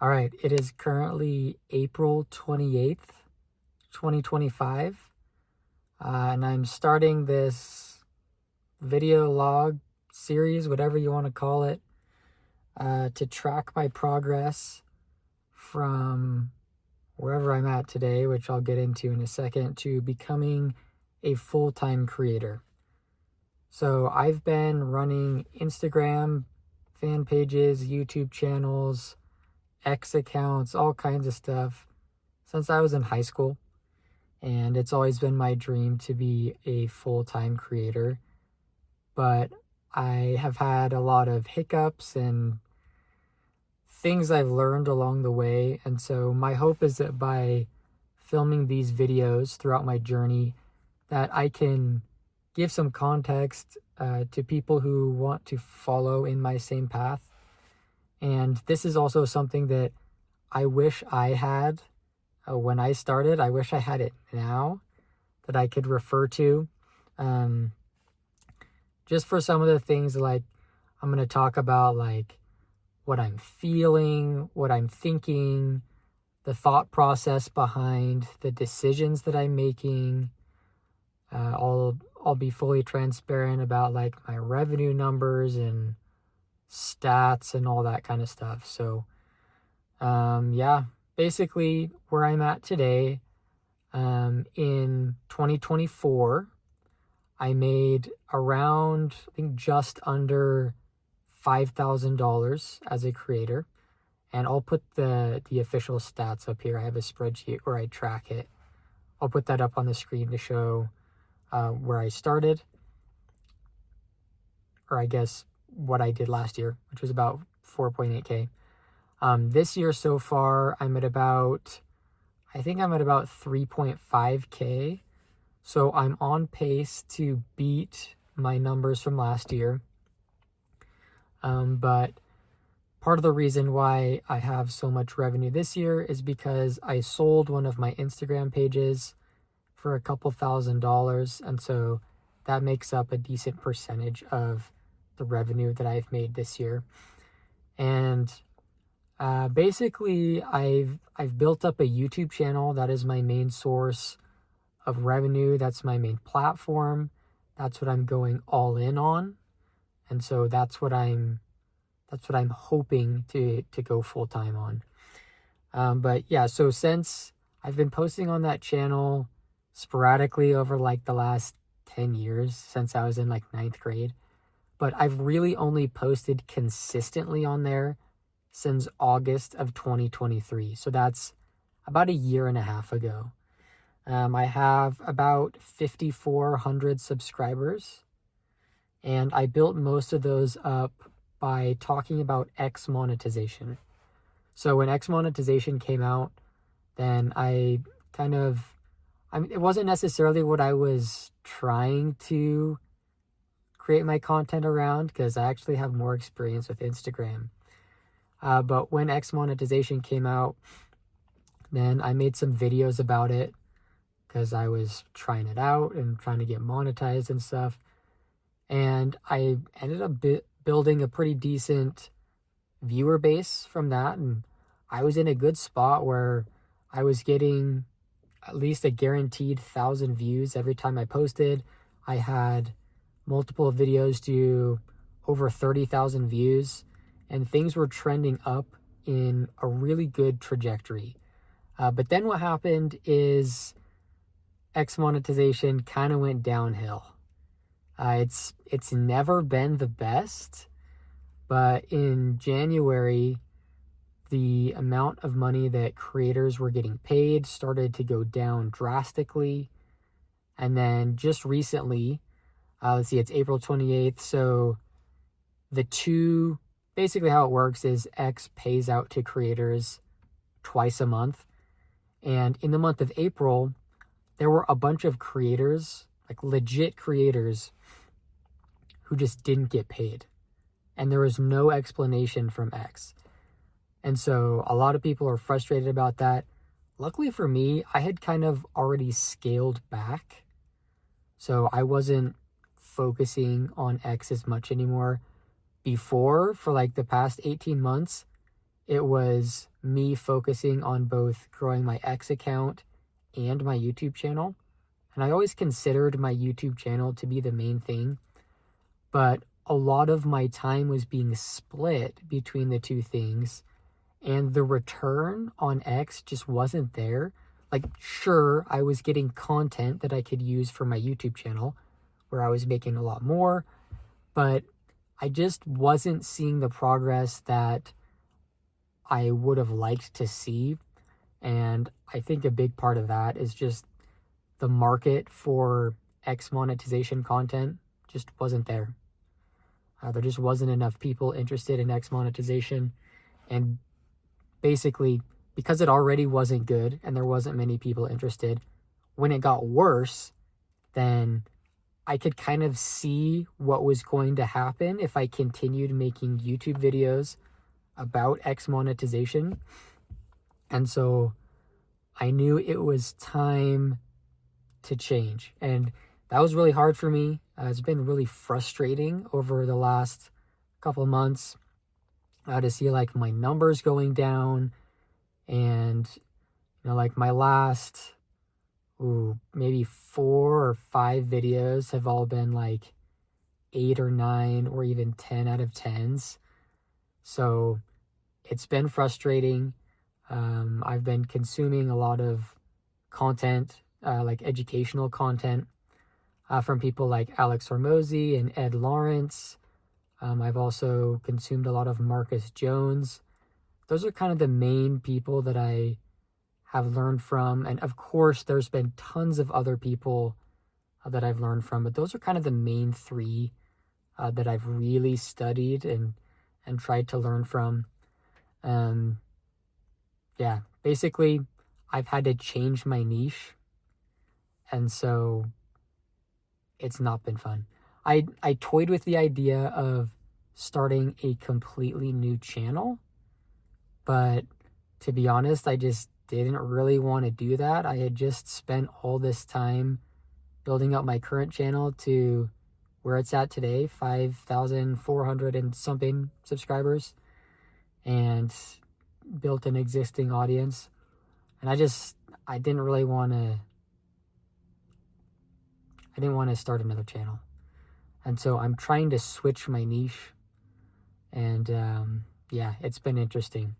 All right, it is currently April 28th, 2025, and I'm starting this video log series, whatever you want to call it, to track my progress from wherever I'm at today, which I'll get into in a second, to becoming a full-time creator. So I've been running Instagram fan pages, YouTube channels, X accounts, all kinds of stuff since I was in high school. And it's always been my dream to be a full-time creator. But I have had a lot of hiccups and things I've learned along the way. And so my hope is that by filming these videos throughout my journey, that I can give some context to people who want to follow in my same path. And this is also something that I wish I had when I started. I wish I had it now that I could refer to. Just for some of the things like I'm going to talk about, like what I'm feeling, what I'm thinking, the thought process behind the decisions that I'm making. I'll be fully transparent about like my revenue numbers and stats and all that kind of stuff. So yeah, basically where I'm at today, in 2024, I made around, I think just under $5,000 as a creator. And I'll put the official stats up here. I have a spreadsheet where I track it. I'll put that up on the screen to show where I started, or I guess what I did last year, which was about 4.8K. This year so far, I think I'm at about 3.5K. So I'm on pace to beat my numbers from last year. But part of the reason why I have so much revenue this year is because I sold one of my Instagram pages for a couple $1,000s. And so that makes up a decent percentage of the revenue that I've made this year. And basically I've built up a YouTube channel. That is my main source of revenue. That's my main platform. That's what I'm going all in on. And so that's what I'm hoping to go full time on. But yeah, so since I've been posting on that channel sporadically over like the last 10 years, since I was in like 9th grade, but I've really only posted consistently on there since August of 2023. So that's about a year and a half ago. I have about 5,400 subscribers, and I built most of those up by talking about X monetization. So when X monetization came out, then it wasn't necessarily what I was trying to create my content around, because I actually have more experience with Instagram. But when X monetization came out, then I made some videos about it because I was trying it out and trying to get monetized and stuff. And I ended up building a pretty decent viewer base from that. And I was in a good spot where I was getting at least a guaranteed 1,000 views every time I posted. I had multiple videos do over 30,000 views, and things were trending up in a really good trajectory. But then what happened is X monetization kind of went downhill. It's never been the best, but in January, the amount of money that creators were getting paid started to go down drastically. And then just recently, it's April 28th. So basically how it works is X pays out to creators twice a month. And in the month of April, there were a bunch of creators, like legit creators, who just didn't get paid. And there was no explanation from X. And so a lot of people are frustrated about that. Luckily for me, I had kind of already scaled back. So I wasn't focusing on X as much anymore. Before, for like the past 18 months, it was me focusing on both growing my X account and my YouTube channel. And I always considered my YouTube channel to be the main thing, but a lot of my time was being split between the two things, and the return on X just wasn't there. Like, sure, I was getting content that I could use for my YouTube channel where I was making a lot more, but I just wasn't seeing the progress that I would have liked to see. And I think a big part of that is just the market for X monetization content just wasn't there. There just wasn't enough people interested in X monetization. And basically, because it already wasn't good and there wasn't many people interested, when it got worse, then I could kind of see what was going to happen if I continued making YouTube videos about X monetization. And so I knew it was time to change. And that was really hard for me. It's been really frustrating over the last couple of months to see like my numbers going down. And, like my last, maybe 4 or 5 videos have all been like 8 or 9 or even 10 out of 10s. So it's been frustrating. I've been consuming a lot of content, like educational content, from people like Alex Hormozi and Ed Lawrence. I've also consumed a lot of Marcus Jones. Those are kind of the main people that I have learned from. And of course, there's been tons of other people that I've learned from, but those are kind of the main 3 that I've really studied and tried to learn from. Yeah, basically, I've had to change my niche. And so it's not been fun. I toyed with the idea of starting a completely new channel, but to be honest, I just didn't really want to do that. I had just spent all this time building up my current channel to where it's at today, 5,400 and something subscribers, and built an existing audience. And I didn't really want to, start another channel. And so I'm trying to switch my niche. And yeah, it's been interesting.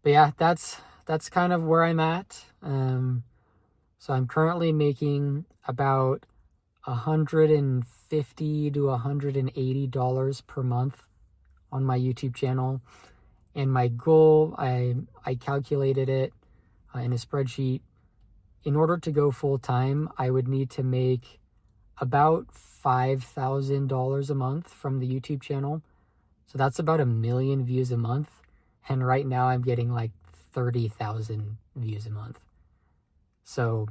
But yeah, that's kind of where I'm at. So I'm currently making about $150 to $180 per month on my YouTube channel. And my goal, I calculated it in a spreadsheet. In order to go full time, I would need to make about $5,000 a month from the YouTube channel. So that's about 1 million views a month. And right now I'm getting like 30,000 views a month. So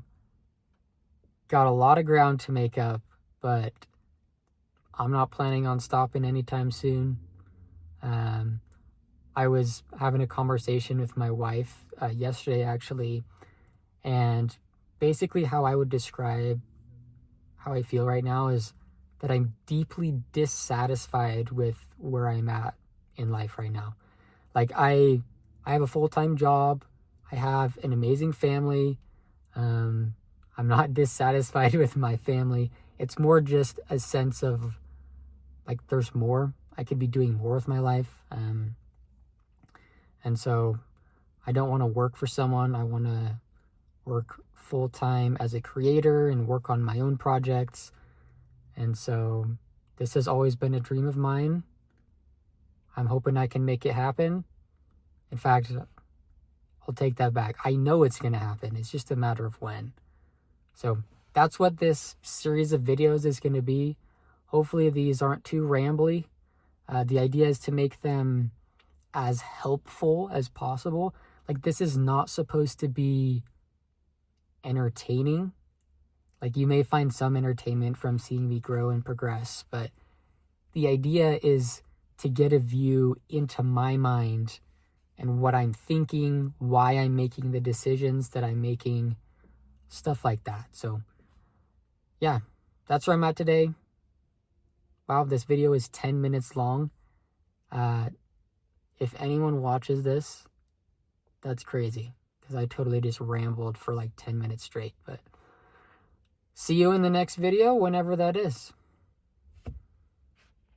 got a lot of ground to make up, but I'm not planning on stopping anytime soon. I was having a conversation with my wife yesterday, actually, and basically how I would describe how I feel right now is that I'm deeply dissatisfied with where I'm at in life right now. Like I have a full-time job. I have an amazing family. I'm not dissatisfied with my family. It's more just a sense of like there's more. I could be doing more with my life. And so I don't want to work for someone. I want to work full-time as a creator and work on my own projects. And so this has always been a dream of mine. I'm hoping I can make it happen. In fact, I'll take that back. I know it's going to happen. It's just a matter of when. So that's what this series of videos is going to be. Hopefully these aren't too rambly. The idea is to make them as helpful as possible. Like this is not supposed to be entertaining. Like you may find some entertainment from seeing me grow and progress, but the idea is to get a view into my mind and what I'm thinking, why I'm making the decisions that I'm making, stuff like that. So yeah, that's where I'm at today. Wow, this video is 10 minutes long. If anyone watches this, that's crazy, because I totally just rambled for like 10 minutes straight. But see you in the next video, whenever that is.